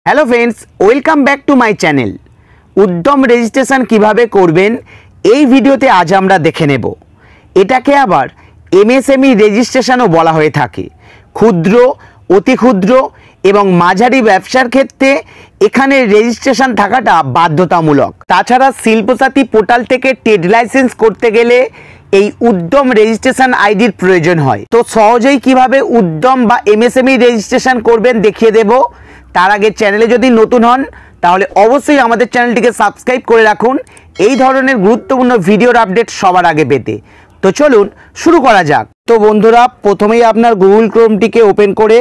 Hello friends, welcome back to my channel. উদ্যম registration কিভাবে করবেন এই ভিডিওতে আজ আমরা দেখে নেব। এটাকে আবার এমএসএমই রেজিস্ট্রেশনও বলা হয়ে থাকে। ক্ষুদ্র, অতি ক্ষুদ্র এবং মাঝারি ব্যবসার ক্ষেত্রে এখানে রেজিস্ট্রেশন থাকাটা বাধ্যতামূলক। তাছাড়া শিল্পসাথী পোর্টাল থেকে ট্রেড লাইসেন্স করতে গেলে এই উদ্যম রেজিস্ট্রেশন আইডির প্রয়োজন হয়। তো সহজেই কিভাবে উদ্যম বা এমএসএমই রেজিস্ট্রেশন করবেন দেখিয়ে দেব। তার আগে চ্যানেলে যদি নতুন হন তাহলে অবশ্যই আমাদের চ্যানেলটিকে সাবস্ক্রাইব করে রাখুন এই ধরনের গুরুত্বপূর্ণ ভিডিওর আপডেট সবার আগে পেতে। তো চলুন শুরু করা যাক। তো বন্ধুরা, প্রথমেই আপনার গুগল ক্রোমটিকে ওপেন করে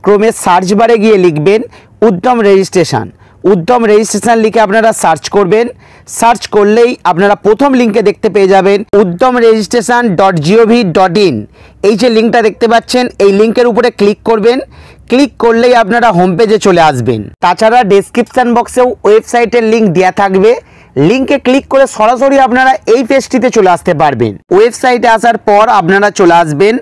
ক্রোমের সার্চ বারে গিয়ে লিখবেন উদ্যম রেজিস্ট্রেশন। উদ্যম রেজিস্ট্রেশন লিখে আপনারা সার্চ করবেন। সার্চ করলেই আপনারা প্রথম লিঙ্কে দেখতে পেয়ে যাবেন uddamregistration.gov.in। এই যে লিঙ্কটা দেখতে পাচ্ছেন, এই লিঙ্কের উপরে ক্লিক করবেন। ক্লিক করলেই আপনারা হোম পেজে চলে আসবেন। তাছাড়া ডেসক্রিপশন বক্সেও ওয়েবসাইটের লিঙ্ক দেওয়া থাকবে। লিঙ্কে ক্লিক করে সরাসরি আপনারা এই পেজটিতে চলে আসতে পারবেন। ওয়েবসাইটে আসার পর আপনারা চলে আসবেন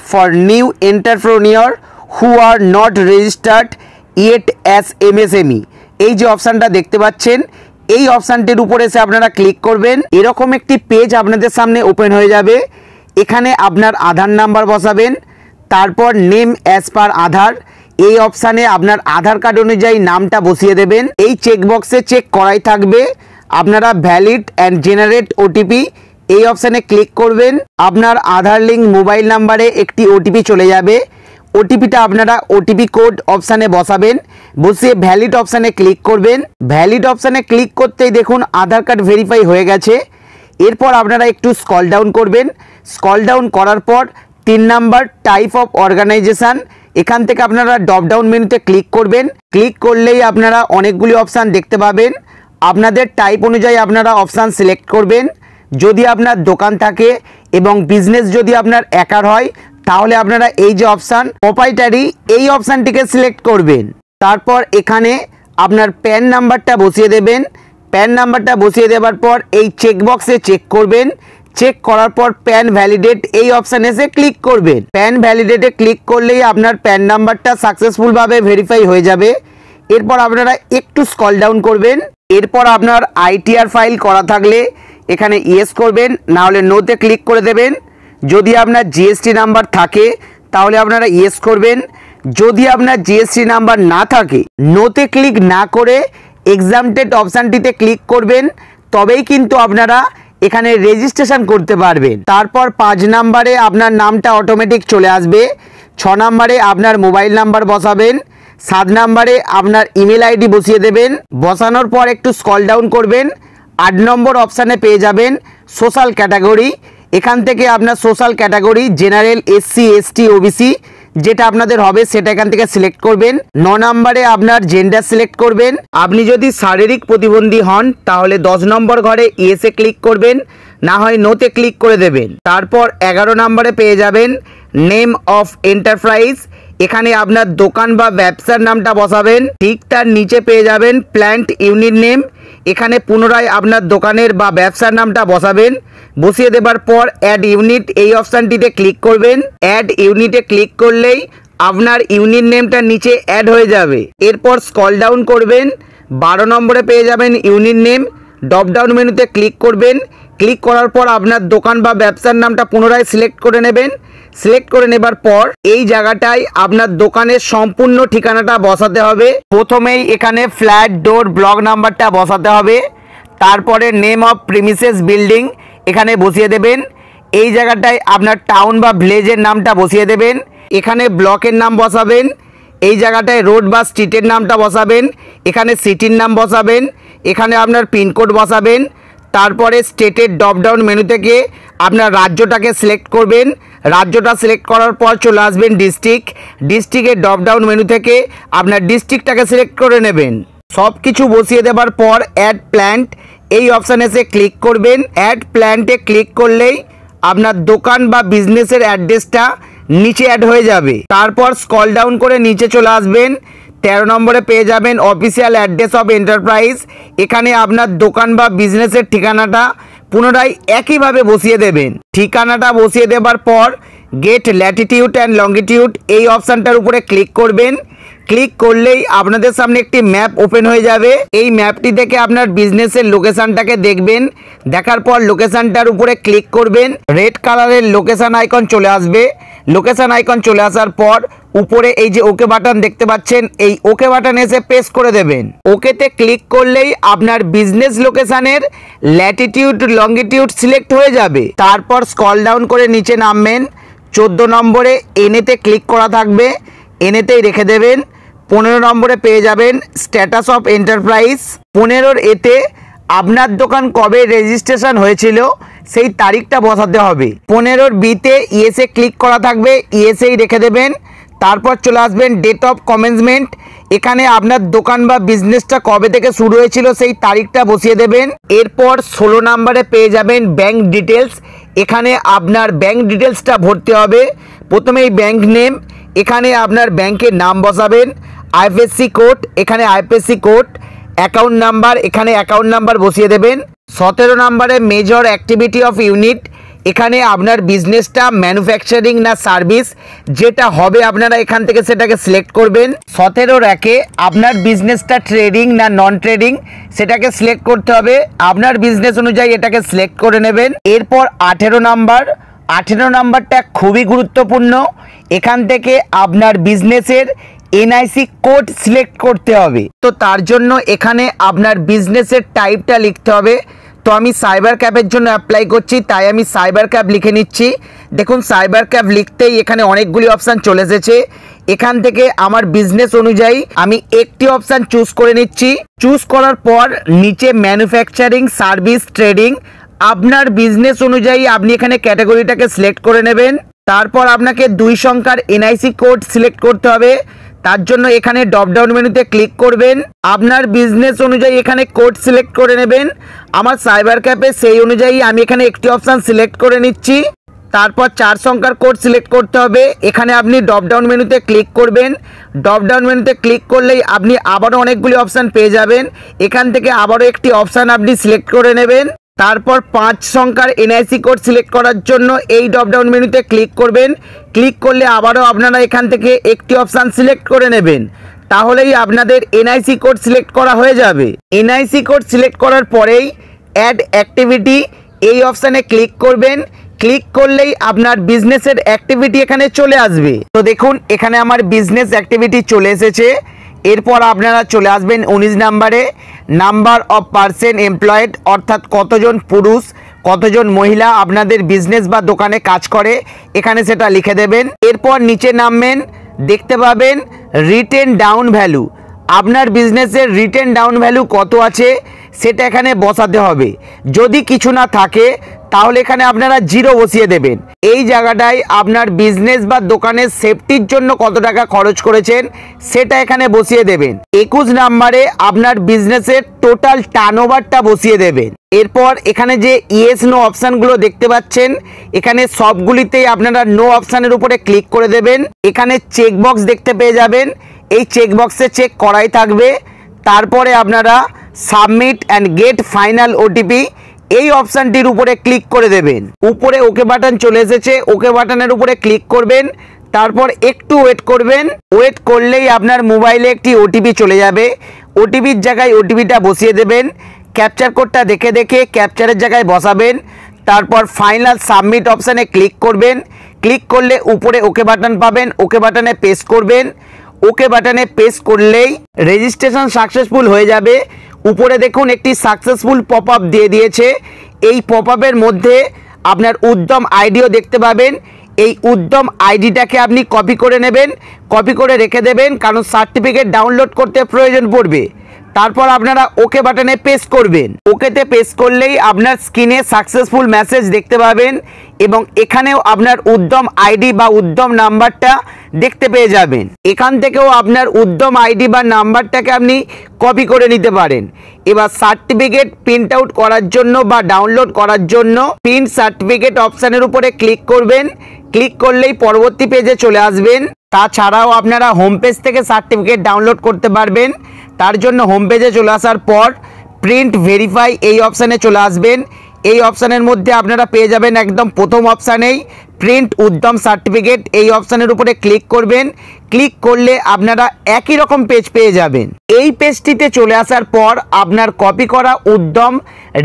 for new entrepreneur who are not registered yet as MSME. এই যে অপশানটা দেখতে পাচ্ছেন, এই অপশানটির উপরে এসে আপনারা ক্লিক করবেন। এরকম একটি পেজ আপনাদের সামনে ওপেন হয়ে যাবে। এখানে আপনার আধার নাম্বার বসাবেন, তারপর নেম অ্যাজ পার আধার। এই অপশানে আপনার আধার কার্ড অনুযায়ী নামটা বসিয়ে দেবেন। এই চেকবক্সে চেক করাই থাকবে। আপনারা ভ্যালিড অ্যান্ড জেনারেট ওটিপি এই অপশানে ক্লিক করবেন। আপনার আধার লিঙ্ক মোবাইল নাম্বারে একটি ওটিপি চলে যাবে। ওটিপিটা আপনারা ওটিপি কোড অপশানে বসাবেন। বসিয়ে ভ্যালিড অপশানে ক্লিক করবেন। ভ্যালিড অপশানে ক্লিক করতেই দেখুন আধার কার্ড ভেরিফাই হয়ে গেছে। এরপর আপনারা একটু স্ক্রল ডাউন করবেন। স্ক্রল ডাউন করার পর 3 নাম্বার টাইপ অফ অর্গানাইজেশন, এখান থেকে আপনারা ড্রপ ডাউন মেনুতে ক্লিক করবেন। ক্লিক করলেই আপনারা অনেকগুলি অপশান দেখতে পাবেন। আপনাদের টাইপ অনুযায়ী আপনারা অপশান সিলেক্ট করবেন। যদি আপনার দোকান থাকে এবং বিজনেস যদি আপনার একার হয় তাহলে আপনারা এই যে অপশান প্রোপাইটারি, এই অপশানটিকে সিলেক্ট করবেন। তারপর এখানে আপনার প্যান নাম্বারটা বসিয়ে দেবেন। প্যান নাম্বারটা বসিয়ে দেওয়ার পর এই চেকবক্সে চেক করবেন। চেক করার পর প্যান ভ্যালিডেট এই অপশানে এসে ক্লিক করবেন। প্যান ভ্যালিডেটে ক্লিক করলেই আপনার প্যান নাম্বারটা সাকসেসফুলভাবে ভেরিফাই হয়ে যাবে। এরপর আপনারা একটু স্ক্রল ডাউন করবেন। এরপর আপনার আইটিআর ফাইল করা থাকলে এখানে ইয়েস করবেন, না হলে নোতে ক্লিক করে দেবেন। যদি আপনার জিএসটি নাম্বার থাকে তাহলে আপনারা ইয়েস করবেন। যদি আপনার জিএসটি নাম্বার না থাকে নোতে ক্লিক না করে এক্সামটেড অপশানটিতে ক্লিক করবেন, তবেই কিন্তু আপনারা এখানে রেজিস্ট্রেশন করতে পারবেন। তারপর 5 নাম্বারে আপনার নামটা অটোমেটিক চলে আসবে। 6 নাম্বারে আপনার মোবাইল নাম্বার বসাবেন। 7 নাম্বারে আপনার ইমেল আইডি বসিয়ে দেবেন। বসানোর পর একটু স্ক্রল ডাউন করবেন। 8 নম্বর অপশানে পেয়ে যাবেন সোশ্যাল ক্যাটাগরি। এখান থেকে আপনার social category general, SC, ST, OBC যেটা আপনাদের হবে সেটা এখান থেকে সিলেক্ট করবেন। 9 নম্বরে আপনার জেন্ডার সিলেক্ট করবেন। আপনি যদি শারীরিক প্রতিবন্ধী হন তাহলে 10 নম্বর ঘরে ইয়েসে ক্লিক করবেন, না হয় নোতে ক্লিক করে দেবেন। তারপর 11 নম্বরে পেয়ে যাবেন নেম অফ এন্টারপ্রাইজ। এখানে আপনার দোকান বা ব্যবসার নামটা বসাবেন। ঠিক তার নিচে পেয়ে যাবেন প্ল্যান্ট ইউনিট নেম। এখানে পুনরায় আপনার দোকানের বা ব্যবসার নামটা বসাবেন। বসিয়ে দেবার পর অ্যাড ইউনিট এই অপশানটিতে ক্লিক করবেন। অ্যাড ইউনিটে ক্লিক করলেই আপনার ইউনিট নেমটা নিচে অ্যাড হয়ে যাবে। এরপর স্ক্রল ডাউন করবেন। 12 নম্বরে পেয়ে যাবেন ইউনিট নেম। ড্রপ ডাউন মেনুতে ক্লিক করবেন। ক্লিক করার পর আপনার দোকান বা ব্যবসার নামটা পুনরায় সিলেক্ট করে নেবেন। সিলেক্ট করে নেবার পর এই জায়গাটায় আপনার দোকানের সম্পূর্ণ ঠিকানাটা বসাতে হবে। প্রথমেই এখানে ফ্ল্যাট, ডোর, ব্লক নাম্বারটা বসাতে হবে। তারপরে নেম অফ প্রিমিসেস বিল্ডিং এখানে বসিয়ে দেবেন। এই জায়গাটায় আপনার টাউন বা ভিলেজের নামটা বসিয়ে দেবেন। এখানে ব্লকের নাম বসাবেন। এই জায়গাটায় রোড বা স্ট্রিটের নামটা বসাবেন। এখানে সিটির নাম বসাবেন। এখানে আপনার পিনকোড বসাবেন। তারপরে স্টেটের ড্রপ ডাউন মেনু থেকে আপনার রাজ্যটাকে সিলেক্ট করবেন। রাজ্যটা সিলেক্ট করার পর চলে আসবেন ডিস্ট্রিক্ট। ডিস্ট্রিক্টের ড্রপ ডাউন মেনু থেকে আপনার ডিস্ট্রিক্টটাকে সিলেক্ট করে নেবেন। সব কিছু বসিয়ে দেওয়ার পর অ্যাড প্ল্যান্ট এই অপশানে এসে ক্লিক করবেন। অ্যাড প্ল্যান্টে ক্লিক করলেই আপনার দোকান বা বিজনেসের অ্যাড্রেসটা নিচে অ্যাড হয়ে যাবে। তারপর স্ক্রল ডাউন করে নিচে চলে আসবেন। 13 নম্বরে পেয়ে যাবেন অফিসিয়াল অ্যাড্রেস অফ এন্টারপ্রাইজ। এখানে আপনার দোকান বা বিজনেসের ঠিকানাটা পুনরায় একইভাবে বসিয়ে দেবেন। ঠিকানাটা বসিয়ে দেবার পর গেট ল্যাটিটিউড অ্যান্ড লঙ্গিটিউড এই অপশানটার উপরে ক্লিক করবেন। ক্লিক করলেই আপনাদের সামনে একটি ম্যাপ ওপেন হয়ে যাবে। এই ম্যাপটি থেকে আপনার বিজনেসের লোকেশনটাকে দেখবেন। দেখার পর লোকেশনটার উপরে ক্লিক করবেন। রেড কালারের লোকেশন আইকন চলে আসবে। লোকেশন আইকন চলে আসার পর উপরে এই যে ওকে বাটন দেখতে পাচ্ছেন, এই ওকে বাটনে এসে প্রেস করে দেবেন। ওকেতে ক্লিক করলেই আপনার বিজনেস লোকেশনের ল্যাটিটিউড লঙ্গিটিউড সিলেক্ট হয়ে যাবে। তারপর স্ক্রল ডাউন করে নিচে নামবেন। 14 নম্বরে এনএতে ক্লিক করা থাকবে, এনএতেই রেখে দেবেন। 15 নম্বরে পেয়ে যাবেন স্ট্যাটাস অফ এন্টারপ্রাইজ। 15 এতে আপনার দোকান কবে রেজিস্ট্রেশন হয়েছিল সেই তারিখটা বসাতে হবে। 15 বিতে ইয়েসে ক্লিক করা থাকবে, ইয়েসেই রেখে দেবেন। তারপর চলে আসবেন ডেট অফ কমেন্সমেন্ট। এখানে আপনার দোকান বা বিজনেসটা কবে থেকে শুরু হয়েছিল সেই তারিখটা বসিয়ে দেবেন। এরপর 16 নম্বরে পেয়ে যাবেন ব্যাংক ডিটেলস। এখানে আপনার ব্যাংক ডিটেলসটা ভরতে হবে। প্রথমেই ব্যাংক নেম, এখানে আপনার ব্যাংকের নাম বসাবেন। আইএফএসসি কোড, এখানে আইএফএসসি কোড। অ্যাকাউন্ট নাম্বার, এখানে অ্যাকাউন্ট নাম্বার বসিয়ে দেবেন। 17 নম্বরে মেজর অ্যাক্টিভিটি অফ ইউনিট। এখানে আপনার বিজনেসটা ম্যানুফ্যাকচারিং না সার্ভিস, যেটা হবে আপনারা এখান থেকে সেটাকে সিলেক্ট করবেন। 17 একে আপনার বিজনেসটা ট্রেডিং না নন ট্রেডিং সেটাকে সিলেক্ট করতে হবে। আপনার বিজনেস অনুযায়ী এটাকে সিলেক্ট করে নেবেন। এরপর 18 নাম্বারটা খুবই গুরুত্বপূর্ণ। এখান থেকে আপনার বিজনেসের এনআইসি কোড সিলেক্ট করতে হবে। তো তার জন্য এখানে আপনার বিজনেসের টাইপটা লিখতে হবে। তো আমি সাইবার ক্যাবের জন্য অ্যাপ্লাই করছি, তাই আমি সাইবার ক্যাব লিখে নিচ্ছি। দেখুন সাইবার ক্যাব লিখতেই এখানে অনেকগুলি অপশান চলে এসেছে। এখান থেকে আমার বিজনেস অনুযায়ী আমি একটি অপশান চুজ করে নিচ্ছি। চুজ করার পর নিচে ম্যানুফ্যাকচারিং সার্ভিস ট্রেডিং, আপনার বিজনেস অনুযায়ী আপনি এখানে ক্যাটাগরিটাকে সিলেক্ট করে নেবেন। তারপর আপনাকে 2 সংখ্যার এনআইসি কোড সিলেক্ট করতে হবে। তার জন্য এখানে ড্রপ ডাউন মেনুতে ক্লিক করবেন। আপনার বিজনেস অনুযায়ী এখানে কোড সিলেক্ট করে নেবেন। আমার সাইবার ক্যাপে সেই অনুযায়ী আমি এখানে একটি অপশান সিলেক্ট করে নিচ্ছি। তারপর 4 সংখ্যার কোড সিলেক্ট করতে হবে। এখানে আপনি ড্রপ ডাউন মেনুতে ক্লিক করবেন। ড্রপ ডাউন মেনুতে ক্লিক করলেই আপনি আবারও অনেকগুলি অপশান পেয়ে যাবেন। এখান থেকে আবারও একটি অপশান আপনি সিলেক্ট করে নেবেন। তারপর 5 সংখ্যার এনআইসি কোড সিলেক্ট করার জন্য এই ড্রপ ডাউন মেনুতে ক্লিক করবেন। ক্লিক করলে আবারও আপনারা এখান থেকে একটি অপশান সিলেক্ট করে নেবেন। তাহলেই আপনাদের এনআইসি কোড সিলেক্ট করা হয়ে যাবে। এনআইসি কোড সিলেক্ট করার পরেই অ্যাড অ্যাক্টিভিটি এই অপশানে ক্লিক করবেন। ক্লিক করলেই আপনার বিজনেসের অ্যাক্টিভিটি এখানে চলে আসবে। তো দেখুন এখানে আমার বিজনেস অ্যাক্টিভিটি চলে এসেছে। এরপর আপনারা চলে আসবেন 19 নম্বরে, নাম্বার অফ পার্সন এমপ্লয়েড, অর্থাৎ কতজন পুরুষ কতজন মহিলা আপনাদের বিজনেস বা দোকানে কাজ করে এখানে সেটা লিখে দেবেন। এরপর নিচে নামবেন, দেখতে পাবেন রিটেন ডাউন ভ্যালু। আপনার বিজনেসের রিটেন ডাউন ভ্যালু কত আছে সেটা এখানে বসাতে হবে। যদি কিছু না থাকে তাহলে এখানে আপনারা 0 বসিয়ে দেবেন। এই জায়গাটায় আপনার বিজনেস বা দোকানের সেফটির জন্য কত টাকা খরচ করেছেন সেটা এখানে বসিয়ে দেবেন। 21 নম্বরে আপনার বিজনেসের টোটাল টার্নওভারটা বসিয়ে দেবেন। এরপর এখানে যে ইয়েস নো অপশানগুলো দেখতে পাচ্ছেন এখানে সবগুলিতেই আপনারা নো অপশানের উপরে ক্লিক করে দেবেন। এখানে চেকবক্স দেখতে পেয়ে যাবেন, এই চেকবক্সে চেক করাই থাকবে। তারপরে আপনারা submit and get final OTP এই অপশানটির উপরে ক্লিক করে দেবেন। উপরে ওকে বাটন চলে এসেছে, ওকে বাটনের উপরে ক্লিক করবেন। তারপর একটু ওয়েট করবেন। ওয়েট করলেই আপনার মোবাইলে একটি ওটিপি চলে যাবে। ওটিপির জায়গায় ওটিপিটা বসিয়ে দেবেন। ক্যাপচার কোডটা দেখে দেখে ক্যাপচারের জায়গায় বসাবেন। তারপর ফাইনাল সাবমিট অপশানে ক্লিক করবেন। ক্লিক করলে উপরে ওকে বাটন পাবেন, ওকে বাটনে প্রেস করবেন। ওকে বাটনে প্রেস করলেই রেজিস্ট্রেশন সাকসেসফুল হয়ে যাবে। উপরে দেখুন একটি সাকসেসফুল পপ আপ দিয়ে দিয়েছে। এই পপ আপের মধ্যে আপনার উদ্যম আইডিও দেখতে পাবেন। এই উদ্যম আইডিটাকে আপনি কপি করে নেবেন, কপি করে রেখে দেবেন, কারণ সার্টিফিকেট ডাউনলোড করতে প্রয়োজন পড়বে। তারপর আপনারা ওকে বাটনে প্রেস করবেন। ওকেতে প্রেস করলেই আপনার স্ক্রিনে সাকসেসফুল মেসেজ দেখতে পাবেন এবং এখানেও আপনার উদ্যম আইডি বা উদ্যম নাম্বারটা দেখতে পেয়ে যাবেন। এখান থেকেও আপনার উদ্যম আইডি বা নাম্বারটাকে আপনি কপি করে নিতে পারেন। এবার সার্টিফিকেট প্রিন্ট আউট করার জন্য বা ডাউনলোড করার জন্য প্রিন্ট সার্টিফিকেট অপশানের উপরে ক্লিক করবেন। ক্লিক করলেই পরবর্তী পেজে চলে আসবেন। তাছাড়াও আপনারা হোম পেজ থেকে সার্টিফিকেট ডাউনলোড করতে পারবেন। তার জন্য হোম পেজে চলে আসার পর প্রিন্ট ভেরিফাই এই অপশানে চলে আসবেন। এই অপশানের মধ্যে আপনারা পেয়ে যাবেন একদম প্রথম অপশানেই প্রিন্ট উদ্যম সার্টিফিকেট। এই অপশানের উপরে ক্লিক করবেন। ক্লিক করলে আপনারা একই রকম পেজ পেয়ে যাবেন। এই পেজটিতে চলে আসার পর আপনার কপি করা উদ্যম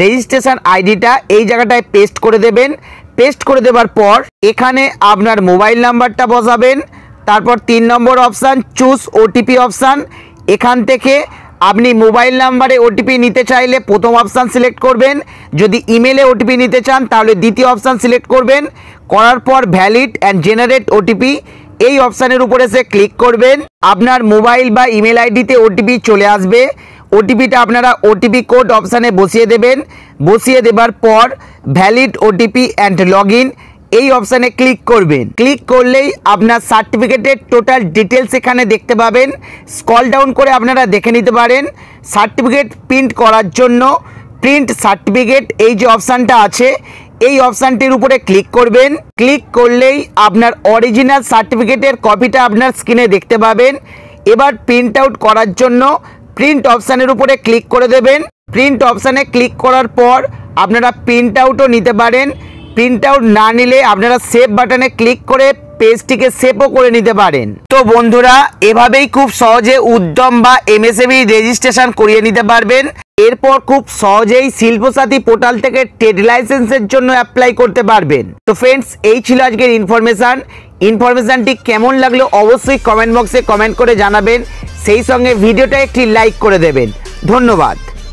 রেজিস্ট্রেশন আইডিটা এই জায়গাটায় পেস্ট করে দেবেন। পেস্ট করে দেওয়ার পর এখানে আপনার মোবাইল নাম্বারটা বসাবেন। তারপর 3 নম্বর অপশান চুজ ওটিপি অপশান। এখান থেকে আপনি মোবাইল নাম্বারে ওটিপি নিতে চাইলে প্রথম অপশান সিলেক্ট করবেন, যদি ইমেলে ওটিপি নিতে চান তাহলে দ্বিতীয় অপশান সিলেক্ট করবেন। করার পর ভ্যালিড অ্যান্ড জেনারেট ওটিপি এই অপশানের উপরে এসে ক্লিক করবেন। আপনার মোবাইল বা ইমেল আইডিতে ওটিপি চলে আসবে। ওটিপিটা আপনারা ওটিপি কোড অপশানে বসিয়ে দেবেন। বসিয়ে দেবার পর valid OTP and log in এই অপশানে ক্লিক করবেন। ক্লিক করলেই আপনার সার্টিফিকেটের টোটাল ডিটেলস এখানে দেখতে পাবেন। স্ক্রল ডাউন করে আপনারা দেখে নিতে পারেন। সার্টিফিকেট প্রিন্ট করার জন্য প্রিন্ট সার্টিফিকেট এই যে অপশানটা আছে এই অপশানটির উপরে ক্লিক করবেন। ক্লিক করলেই আপনার অরিজিনাল সার্টিফিকেটের কপিটা আপনার স্ক্রিনে দেখতে পাবেন। এবার প্রিন্ট আউট করার জন্য প্রিন্ট অপশানের উপরে ক্লিক করে দেবেন। প্রিন্ট অপশানে ক্লিক করার পর আপনারা প্রিন্ট আউটও নিতে পারেন। প্রিন্ট আউট না নিলে আপনারা সেভ বাটনে ক্লিক করে পেজটিকে সেভও করে নিতে পারেন। তো বন্ধুরা, এভাবেই খুব সহজে উদ্যম বা এমএসএমই রেজিস্ট্রেশন করিয়ে নিতে পারবেন। এরপর খুব সহজেই শিল্পসাথী পোর্টাল থেকে ট্রেড লাইসেন্সের জন্য অ্যাপ্লাই করতে পারবেন। তো ফ্রেন্ডস, এই ছিল আজকের ইনফরমেশনটি কেমন লাগলো অবশ্যই কমেন্ট বক্সে কমেন্ট করে জানাবেন। সেই সঙ্গে ভিডিওটা একটি লাইক করে দেবেন। ধন্যবাদ।